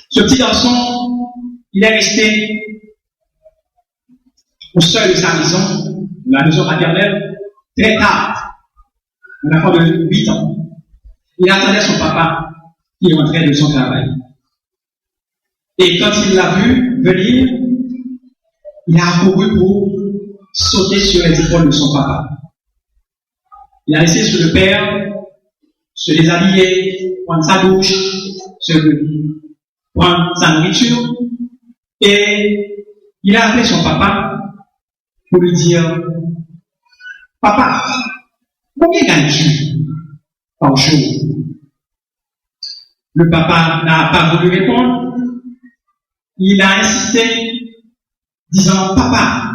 Ce petit garçon, il est resté au seuil de sa maison, la maison maternelle, très tard, un enfant de 8 ans. Il attendait son papa qui rentrait de son travail. Et quand il l'a vu venir, il a accouru pour sauter sur les épaules de son papa. Il a laissé sur le père se déshabiller, prendre sa douche, prendre sa nourriture, et il a appelé son papa pour lui dire: Papa, combien gagnes-tu par jour? Le papa n'a pas voulu répondre. Il a insisté, disant: Papa,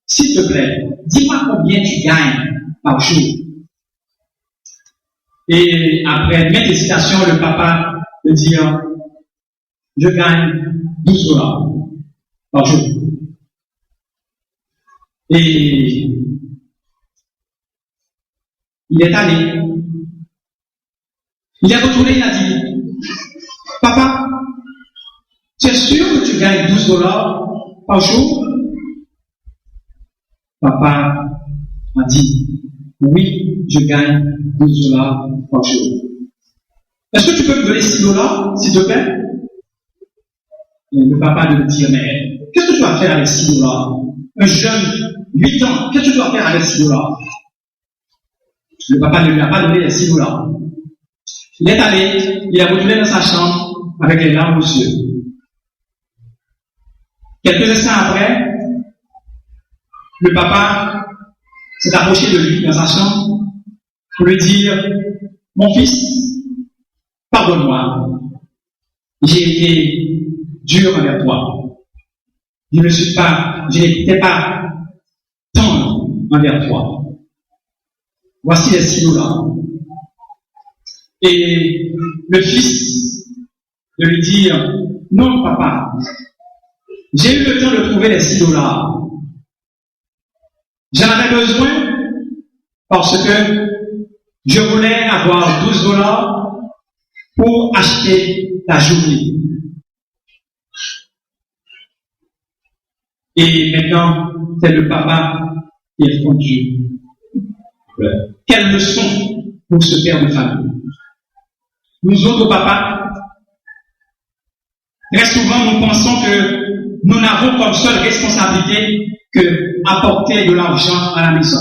s'il te plaît, dis-moi combien tu gagnes par jour. Et après maintes hésitations, le papa me dit: je gagne 12 dollars par jour. Et il est allé. Il est retourné, il a dit: Papa, tu es sûr que tu gagnes 12 dollars par jour? Papa a dit: oui, je gagne 12 dollars par jour. Est-ce que tu peux me donner 6 dollars, s'il te plaît? Et le papa de lui dire: mais qu'est-ce que tu vas faire avec 6 dollars? Un jeune, 8 ans, qu'est-ce que tu vas faire avec 6 dollars? Le papa ne lui a pas donné les 6 dollars. Il est allé, il a retourné dans sa chambre avec les larmes aux yeux. Quelques instants après, le papa s'est approché de lui dans sa chambre pour lui dire: mon fils, pardonne-moi, j'ai été dur envers toi. Je n'étais pas tendre envers toi. Voici les 6 dollars. Et le fils de lui dire: non, papa, j'ai eu le temps de trouver les 6 dollars. J'en avais besoin parce que je voulais avoir 12 dollars pour acheter ta journée. Et maintenant, c'est le papa qui est fondu. Quelle leçon pour ce père de famille. Nous autres papas, très souvent nous pensons que nous n'avons comme seule responsabilité que apporter de l'argent à la maison.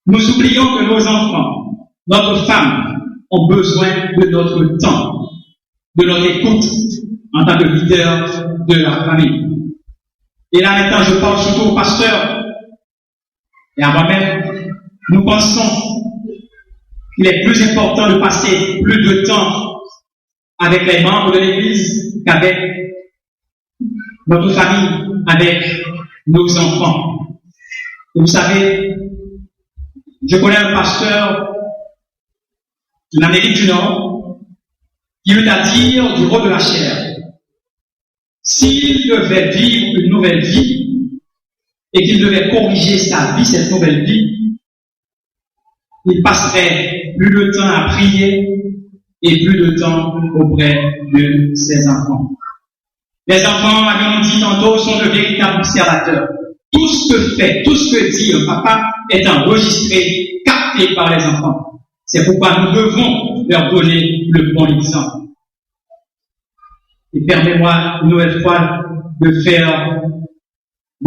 Nous oublions que nos enfants, notre femme, ont besoin de notre temps, de notre écoute en tant que leader de la famille. Et là maintenant, je parle surtout au pasteur et à moi-même. Nous pensons qu'il est plus important de passer plus de temps avec les membres de l'Église qu'avec notre famille, avec nos enfants. Et vous savez, je connais un pasteur de l'Amérique du Nord qui eut à dire du rôle de la chair. S'il devait vivre une nouvelle vie et qu'il devait corriger sa vie, cette nouvelle vie, il passerait plus de temps à prier et plus de temps auprès de ses enfants. Les enfants, comme on dit tantôt, sont de véritables observateurs. Tout ce que fait, tout ce que dit un papa est enregistré, capté par les enfants. C'est pourquoi nous devons leur donner le bon exemple. Et permettez-moi une nouvelle fois de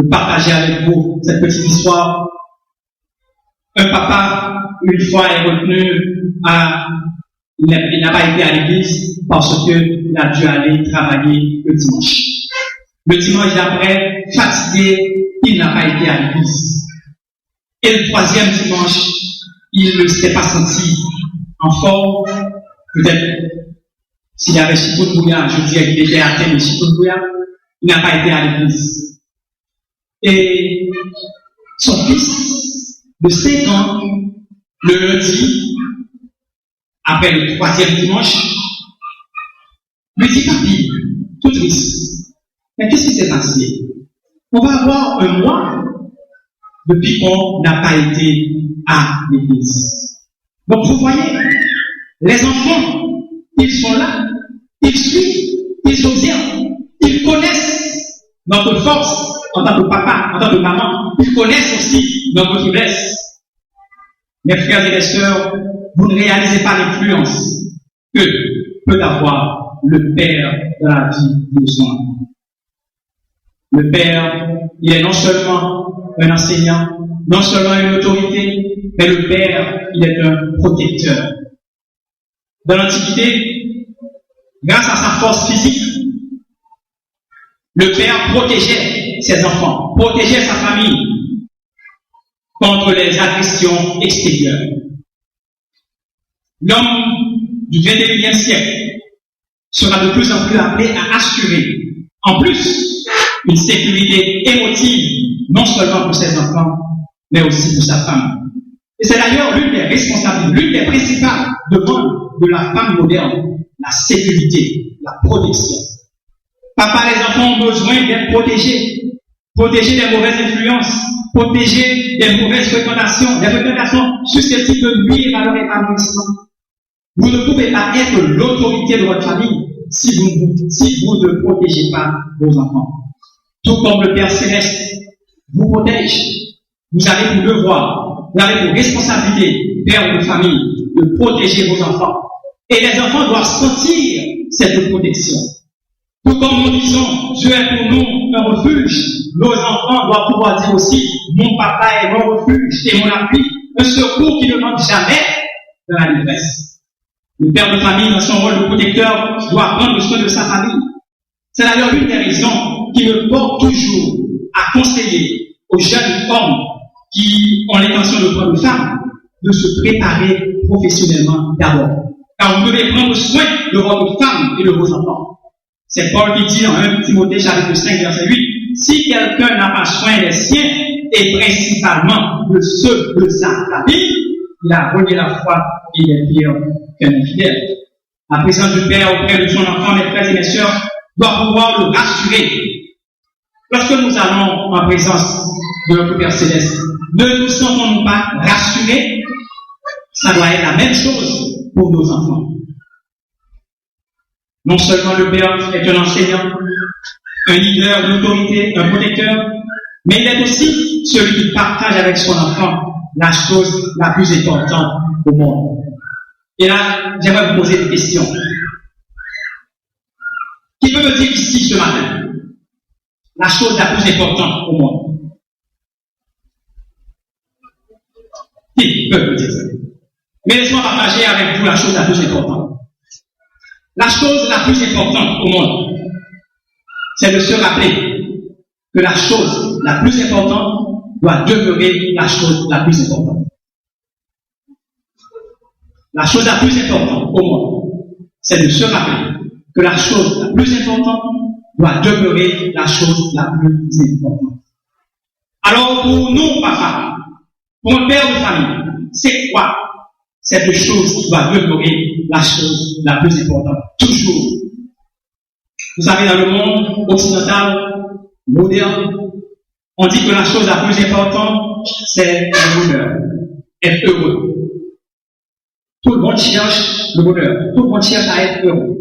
partager avec vous cette petite histoire. Un papa, une fois, est retenu il n'a pas été à l'église parce qu'il a dû aller travailler le dimanche. Le dimanche d'après, fatigué, il n'a pas été à l'église. Et le troisième dimanche, il ne s'était pas senti en forme. Peut-être, s'il y avait chikungunya, je dirais qu'il était atteint de chikungunya, il n'a pas été à l'église. Et son fils de 5 ans, le lundi, après le troisième dimanche, lui dit: papi, tout triste, mais qu'est-ce qui s'est passé? On va avoir un mois depuis qu'on n'a pas été à l'église. Donc vous voyez, les enfants, ils sont là, ils suivent, ils observent. notre force en tant que papa, en tant que maman. Ils connaissent aussi notre faiblesse. Mes frères et mes sœurs, vous ne réalisez pas l'influence que peut avoir le père dans la vie de son enfant. Le père, il est non seulement un enseignant, non seulement une autorité, mais le père, il est un protecteur. Dans l'Antiquité, grâce à sa force physique, le père protégeait ses enfants, protégeait sa famille contre les agressions extérieures. L'homme du XXIe siècle sera de plus en plus appelé à assurer, en plus, une sécurité émotive, non seulement pour ses enfants, mais aussi pour sa femme. Et c'est d'ailleurs l'une des responsabilités, l'une des principales demandes de la femme moderne, la sécurité, la protection. Papa, les enfants ont besoin d'être protégés, protégés des mauvaises influences, protégés des mauvaises fréquentations susceptibles de nuire à leur épanouissement. Vous ne pouvez pas être l'autorité de votre famille si vous ne protégez pas vos enfants. Tout comme le Père Céleste vous protège, vous avez pour devoir, vous avez pour responsabilité, père de famille, de protéger vos enfants. Et les enfants doivent sentir cette protection. Tout comme nous disons, Dieu est pour nous un refuge, nos enfants doivent pouvoir dire aussi, mon papa est mon refuge et mon appui, un secours qui ne manque jamais dans la détresse. Le père de famille, dans son rôle de protecteur, doit prendre soin de sa famille. C'est d'ailleurs l'une des raisons qui me porte toujours à conseiller aux jeunes hommes qui ont l'intention de prendre une femme, de se préparer professionnellement d'abord. Car vous devez prendre soin de votre femme et de vos enfants. C'est Paul qui dit dans 1 Timothée chapitre 5, verset 8, si quelqu'un n'a pas soin des siens, et principalement de ceux de sa famille, il a renié la foi et il est pire qu'un infidèle. La présence du Père auprès de son enfant, mes frères et mes sœurs, doit pouvoir le rassurer. Lorsque nous allons en présence de notre Père Céleste, ne nous sentons-nous pas rassurés? Ça doit être la même chose pour nos enfants. Non seulement le Père est un enseignant, un leader, une autorité, un protecteur, mais il est aussi celui qui partage avec son enfant la chose la plus importante au monde. Et là, j'aimerais vous poser des questions. Qui peut me dire ici ce matin la chose la plus importante au monde? Qui peut me dire ça? Mais laissez-moi partager avec vous la chose la plus importante. La chose la plus importante au monde, c'est de se rappeler que la chose la plus importante doit demeurer la chose la plus importante. La chose la plus importante au monde, c'est de se rappeler que la chose la plus importante doit demeurer la chose la plus importante. Alors pour nous, papa, pour un père de famille, c'est quoi cette chose qui doit demeurer la chose la plus importante? Toujours. Vous savez, dans le monde occidental, moderne, on dit que la chose la plus importante, c'est le bonheur. Être heureux. Tout le monde cherche le bonheur. Tout le monde cherche à être heureux.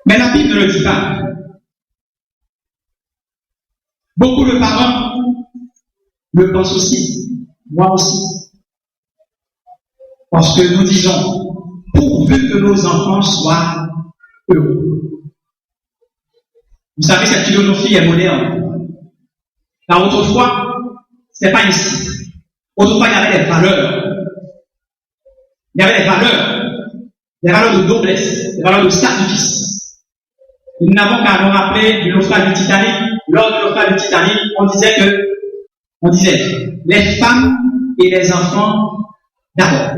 Mais la Bible ne le dit pas. Beaucoup de parents le pensent aussi. Moi aussi. Parce que nous disons, pourvu que nos enfants soient heureux. Vous savez, cette philosophie est moderne. Car autrefois, c'est pas ici. Autrefois, il y avait des valeurs. Il y avait des valeurs de noblesse, des valeurs de sacrifice. Nous n'avons qu'à nous rappeler du naufrage du Titanic. Lors du naufrage du Titanic, on disait, les femmes et les enfants d'abord.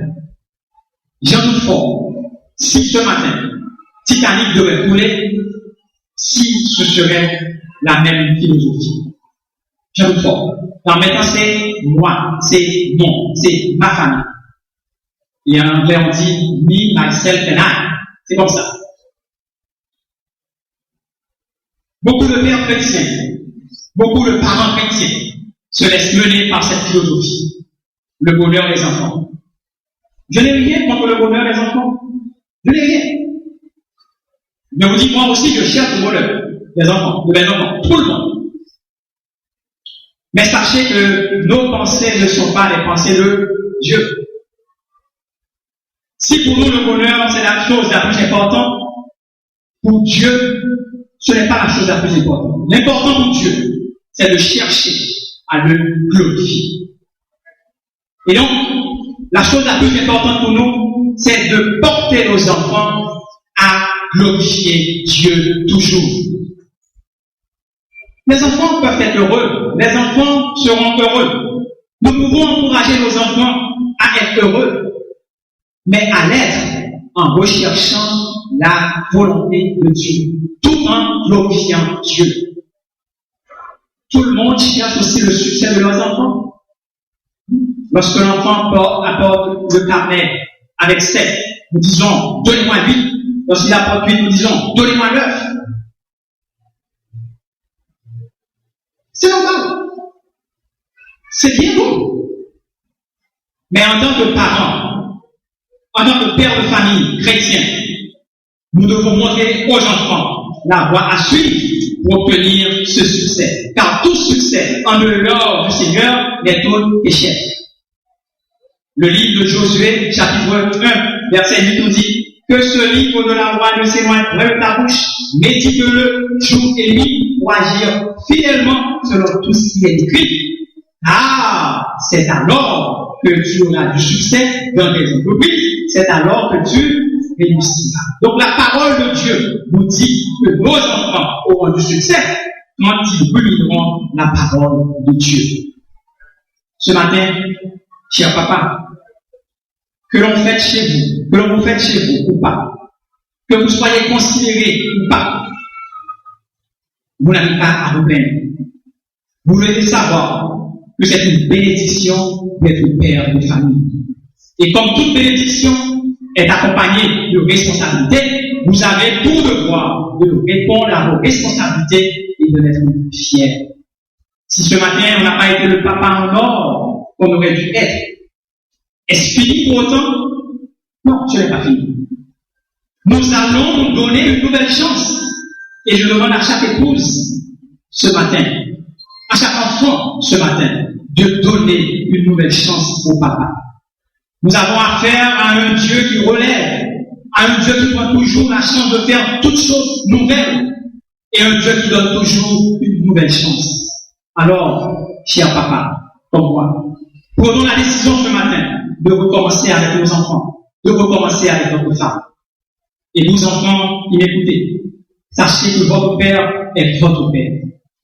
J'en doute fort, si ce matin, Titanic devait couler, si ce serait la même philosophie. J'en doute fort. Alors maintenant, c'est moi, c'est mon, c'est ma famille. Et en anglais, on dit me, myself and I. C'est comme ça. Beaucoup de pères chrétiens, beaucoup de parents chrétiens se laissent mener par cette philosophie. Le bonheur des enfants. Je n'ai rien contre le bonheur des enfants. Je n'ai rien. Mais vous dites, moi aussi, je cherche le bonheur. des enfants, de mes enfants, tout le monde. Mais sachez que nos pensées ne sont pas les pensées de Dieu. Si pour nous le bonheur c'est la chose la plus importante, pour Dieu, ce n'est pas la chose la plus importante. L'important pour Dieu, c'est de chercher à le glorifier. Et donc, la chose la plus importante pour nous, c'est de porter nos enfants à glorifier Dieu toujours. Les enfants peuvent être heureux. Les enfants seront heureux. Nous pouvons encourager nos enfants à être heureux, mais à l'être en recherchant la volonté de Dieu, tout en glorifiant Dieu. Tout le monde cherche aussi le succès de leurs enfants. Lorsque l'enfant apporte le carnet avec 7, nous disons, donnez-moi 8. Lorsqu'il apporte 8, nous disons, donnez-moi 9. C'est normal. C'est bien beau. Mais en tant que parents, en tant que père de famille chrétien, nous devons montrer aux enfants la voie à suivre pour obtenir ce succès. Car tout succès en dehors du Seigneur n'est un échec. Le livre de Josué, chapitre 1, verset 8, nous dit que ce livre de la loi ne s'éloigne pas de ta bouche, médite-le jour et nuit pour agir fidèlement selon tout ce qui est écrit. Ah, c'est alors que tu auras du succès dans tes entreprises, c'est alors que tu réussiras. Donc la parole de Dieu nous dit que nos enfants auront du succès quand ils ruineront la parole de Dieu. Ce matin, cher papa, que l'on fête chez vous, que l'on vous fête chez vous ou pas, que vous soyez considérés ou pas, vous n'avez pas à vous plaindre. Vous devez savoir que c'est une bénédiction d'être père de famille. Et comme toute bénédiction est accompagnée de responsabilités, vous avez tout devoir de répondre à vos responsabilités et de l'être fiers. Si ce matin on n'a pas été le papa en or qu'on aurait dû être, est-ce fini pour autant? Non, ce n'est pas fini. Nous allons nous donner une nouvelle chance. Et je demande à chaque épouse ce matin, à chaque enfant ce matin, de donner une nouvelle chance au papa. Nous avons affaire à un Dieu qui relève, à un Dieu qui prend toujours la chance de faire toutes choses nouvelles, et un Dieu qui donne toujours une nouvelle chance. Alors, cher papa, comme moi, prenons la décision ce matin de recommencer avec nos enfants, de recommencer avec notre femme. Et vous enfants qui m'écoutez, sachez que votre père est votre père.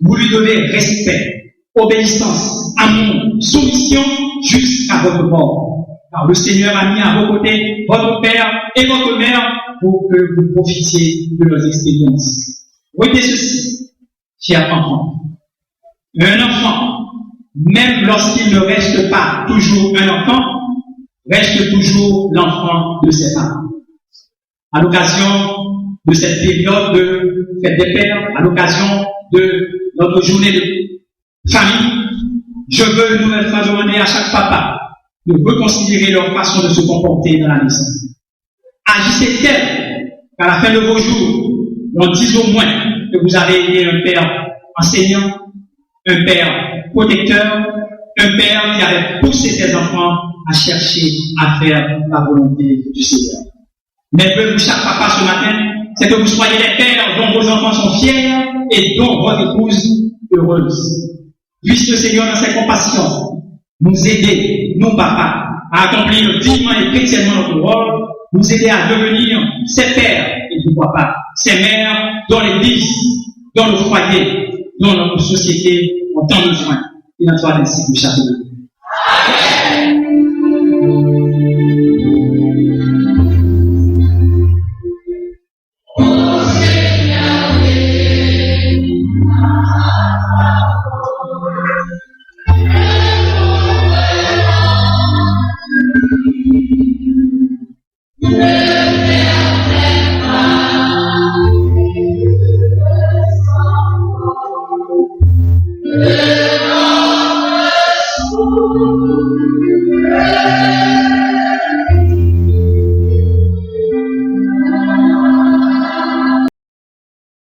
Vous lui devez respect, obéissance, amour, soumission jusqu'à votre mort. Car le Seigneur a mis à vos côtés votre père et votre mère pour que vous profitiez de leurs expériences. Retenez ceci, chers enfants. Un enfant, même lorsqu'il ne reste pas toujours un enfant, reste toujours l'enfant de ses parents. À l'occasion de cette période de fête des pères, à l'occasion de notre journée de famille, je veux une nouvelle fois demander à chaque papa de reconsidérer leur façon de se comporter dans la maison. Agissez tel qu'à la fin de vos jours, on dise au moins que vous avez été un père enseignant, un père protecteur, un père qui avait poussé ses enfants à chercher à faire la volonté du Seigneur. Mais pour chaque papa ce matin, c'est que vous soyez les pères dont vos enfants sont fiers et dont votre épouse heureuse. Puisse le Seigneur dans ses compassions nous aider, nous papas, à accomplir dignement et chrétiennement notre rôle, nous aider à devenir ces pères et pourquoi pas ces mères dans l'église, dans le foyer, dans notre société ont tant besoin. Il en soit ainsi pour chaque jour. Yeah.